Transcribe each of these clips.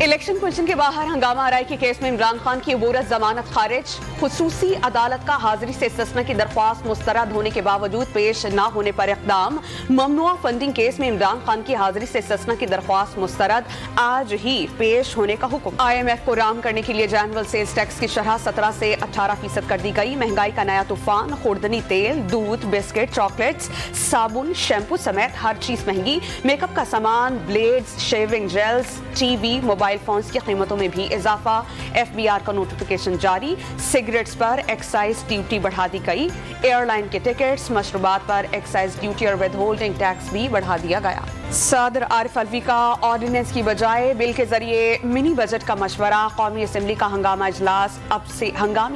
Election commission के बाहर हंगामा आरई के केस में इमरान खान की अबूरत जमानत खारिज। खुसूसी अदालत का हाजिरी से इस्तिस्ना की दरख्वास्त मुस्तरद होने के बावजूद पेश न होने पर इक़दाम। ममनुआ फंडिंग केस में इमरान खान की हाजिरी से इस्तिस्ना की दरख्वास्त मुस्तरद, आज ही पेश होने का हुक्म। IMF को राम करने के लिए जनरल सेल्स टैक्स की शरह 17 से 18% कर दी गई। महंगाई का नया तूफान, खुर्दनी तेल, दूध, बिस्किट, चॉकलेट्स, साबुन, शैम्पू समेत हर चीज महंगी। मेकअप का सामान, blades, shaving gels, TV, mobile phones की कीमतों में भी इजाफा। FBR का नोटिफिकेशन जारी। सिगरेट्स पर एक्साइज ड्यूटी बढ़ा दी गई। एयरलाइन के टिकट्स, मशरूबात पर एक्साइज ड्यूटी और विद होल्डिंग टैक्स भी बढ़ा दिया गया। सदर आरिफ अलवी का ऑर्डिनेंस की बजाय बिल के जरिए मिनी बजट का मशवरा। कौमी असम्बली का हंगामी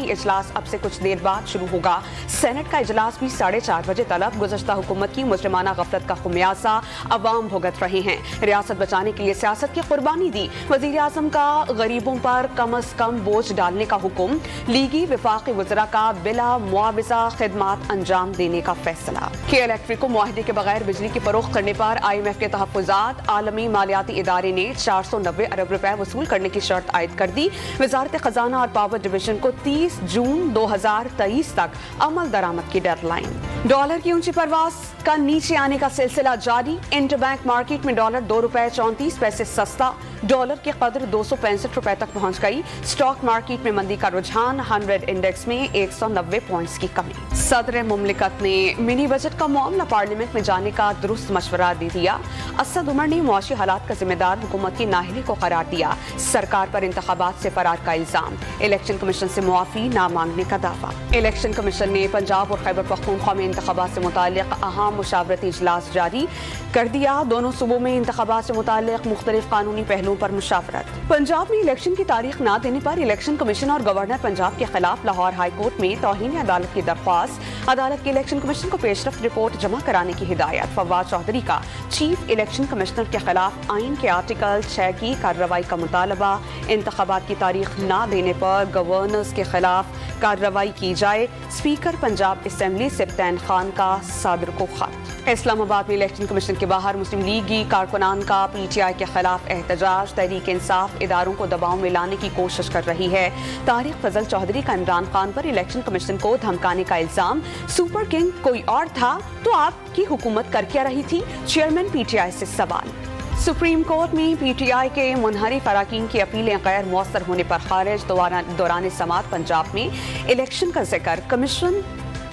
इजलास अब से कुछ देर बाद शुरू होगा। सेनेट का इजलास भी 4:30 बजे तलब। गुज़श्ता हुकूमत की मुजरिमाना गफलत का खुमियासा अवाम भुगत रहे हैं। रियासत बचाने के लिए सियासत की कुर्बानी दी। वज़ीर आज़म का गरीबों पर कम अज कम बोझ डालने का हुक्म। लीगी वफाकी वज़रा का बिला मुआवजा खिदमात अंजाम देने का फैसला। के इलेक्ट्रिक को मुआहदे के बगैर बिजली की फरोख्त करने पर IMF के तहफ़्फ़ुज़ात। आलमी मालियाती इदारे ने 490 अरब रुपए वसूल करने की शर्त आयद कर दी। वज़ारत खजाना और पावर डिवीजन को 30 जून 2023 तक अमल दरामद की डेडलाइन। डॉलर की ऊंची परवास का नीचे आने का सिलसिला जारी। इंटरबैंक मार्केट में डॉलर 2 रुपए 34 पैसे सस्ता। डॉलर की कदर 265 रुपए तक पहुंच गई। स्टॉक मार्केट में मंदी का रुझान। 100 इंडेक्स में 190 पॉइंट्स की कमी। सदर मुमलिकत ने मिनी बजट का मामला पार्लियामेंट में जाने का दुरुस्त मशवरा दे दिया। असद उमर ने मुआशी हालात का जिम्मेदार हुकूमत की नाअहली को करार दिया। सरकार पर इंतखाबात से फरार का इल्जाम। इलेक्शन कमीशन से मुआफी ना मांगने का दावा। इलेक्शन कमीशन ने पंजाब और खैबर पख्तूनख्वा में इंतखाबात से मुताल्लिक अहम मुशावरती इजलास जारी कर दिया। दोनों सूबों में इंतखाबात से मुताल्लिक मुख्तलिफ कानूनी पहलुओं पर मुशावरत। पंजाब में इलेक्शन की तारीख न देने पर इलेक्शन कमीशन और गवर्नर पंजाब के खिलाफ लाहौर हाई कोर्ट में तौहीन अदालत की दरख्वास्त। अदालत के इलेक्शन कमीशन को पेशरफ्त रिपोर्ट जमा कराने की हिदायत। फवाद चौधरी का चीफ इलेक्शन कमिश्नर के खिलाफ आइन के आर्टिकल 6 की कार्रवाई का मुतालबा। इंतखाबात की तारीख न देने पर गवर्नर्स के खिलाफ कार्रवाई की जाए। स्पीकर पंजाब असेंबली सिब्तैन खान का सदर को खत। इस्लामाबाद में इलेक्शन कमीशन के बाहर मुस्लिम लीगी कारकुनान का PTI के खिलाफ एहतजाज। तहरीक इंसाफ इदारों को दबाव में लाने की कोशिश कर रही है। तारिक फजल चौधरी का इमरान खान पर इलेक्शन कमीशन को धमकाने का इल्जाम। सुपर किंग कोई और था तो आपकी हुकूमत कर क्या रही थी? चेयरमैन PTI से सवाल। सुप्रीम कोर्ट में PTI के मुनहरिफ अरकान की अपीलें गैर मुअस्सर होने पर खारिज। दौरान समात पंजाब में इलेक्शन का जिक्र। कमीशन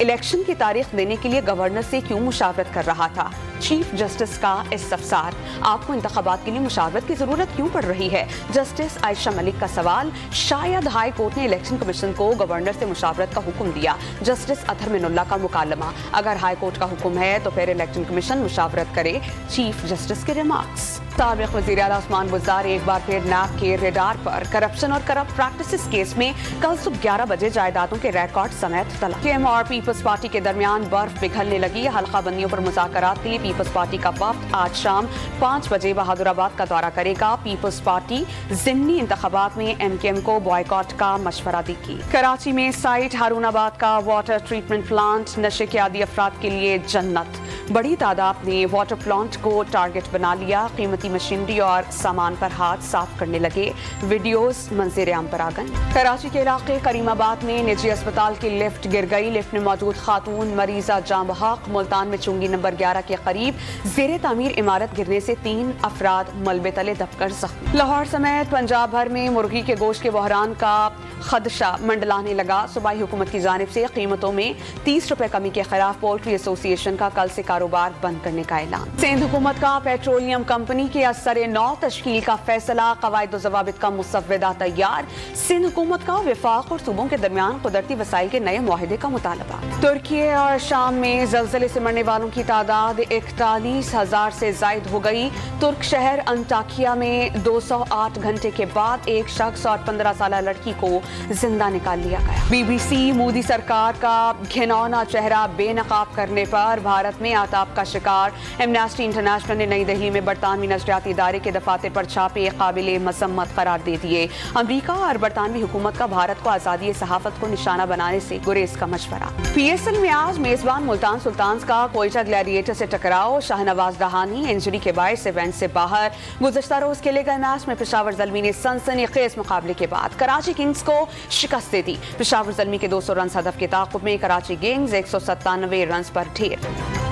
इलेक्शन की तारीख देने के लिए गवर्नर से क्यों मुशावरत कर रहा था? चीफ जस्टिस का इस्तफसार। आपको इंतखाबात के लिए मुशावरत की जरूरत क्यों पड़ रही है? जस्टिस आयशा मलिक का सवाल। शायद हाई कोर्ट ने इलेक्शन कमीशन को गवर्नर से मुशावरत का हुक्म दिया। जस्टिस अतहर मिनुल्लाह का मुकालमा। अगर हाई कोर्ट का हुक्म है तो फिर इलेक्शन कमीशन मुशावरत करे। चीफ जस्टिस के रिमार्क्स। साबिक वज़ीर आला उस्मान बुज़दार एक बार फिर NAB के रेडार पर। करप्शन और करप्ट प्रैक्टिसेस केस में कल सुबह 11 बजे जायदादों के रिकॉर्ड समेत तलब। KM और पीपल्स पार्टी के दरमियान बर्फ पिघलने लगी। हल्का बंदियों पर मुज़ाकरात के लिए पीपल्स पार्टी का वफ्द आज शाम 5 बजे बहादुराबाद का दौरा करेगा। पीपल्स पार्टी ज़िमनी इंतखाबात में MKM को बॉयकॉट का मशवरा देगी। कराची में साइट हारूनाबाद का वाटर ट्रीटमेंट प्लांट नशे के आदी अफराद के लिए जन्नत। बड़ी तादाद ने वाटर प्लांट को टारगेट बना लिया। कीमती मशीनरी और सामान पर हाथ साफ करने लगे। वीडियोस मंजर आम पर आ गए। कराची के इलाके करीमाबाद में निजी अस्पताल की लिफ्ट गिर गई। लिफ्ट में मौजूद खातून मरीजा जाँ बहक। मुल्तान में चुंगी नंबर 11 के करीब ज़ेरे तामीर इमारत गिरने से 3 अफराद मलबे तले दबकर जख्मी। लाहौर समेत पंजाब भर में मुर्गी के गोश्त के बहरान का खदशा मंडलाने लगा। सूबाई हुकूमत की जानिब से कीमतों में 30 रुपए कमी के खिलाफ पोल्ट्री एसोसिएशन का कल से कारोबार बंद करने का ऐलान। सिंध हुकूमत का पेट्रोलियम कंपनी के असर नौ तश्कील का फैसला। कवायद ज़वाबित का मुसव्वदा तैयार। सिंध हुकूमत का वफाक और सूबों के दरमियान कुदरती वसाइल के नए मुआहदे का मुतालबा। तुर्की और शाम में ज़लज़ले से मरने वालों की तादाद 41,000 से जायद हो गई। तुर्क शहर अंटाकिया में 208 घंटे के बाद एक शख्स और 15 साल लड़की को जिंदा निकाल लिया गया। BBC मोदी सरकार का घिनौना चेहरा बेनकाब करने पर भारत में आताब का शिकार। एमनेस्टी इंटरनेशनल ने नई दिल्ली में बरतानवी नशरियाती इदारे के दफातर पर छापे काबिले मसम्मत करार दे दिए। अमरीका और बरतानवी हुकूमत का भारत को आज़ादी सहाफत को निशाना बनाने से गुरेज का मशवरा। PSL में आज मेजबान मुल्तान सुल्तान्स का कोयटा ग्लैडिएटर से टकराव। ٹکراؤ. شاہنواز رحانی انجری کے باعث ایونٹ سے باہر. گزشتہ روز کھیلے گئے میچ میں پشاور زلمی نے سنسنی خیز مقابلے کے بعد کراچی کنگز کو شکست دے دی. پشاور زلمی کے 200 رنز ہدف کے تعاقب میں کراچی کنگز 197 رنز پر ڈھیر.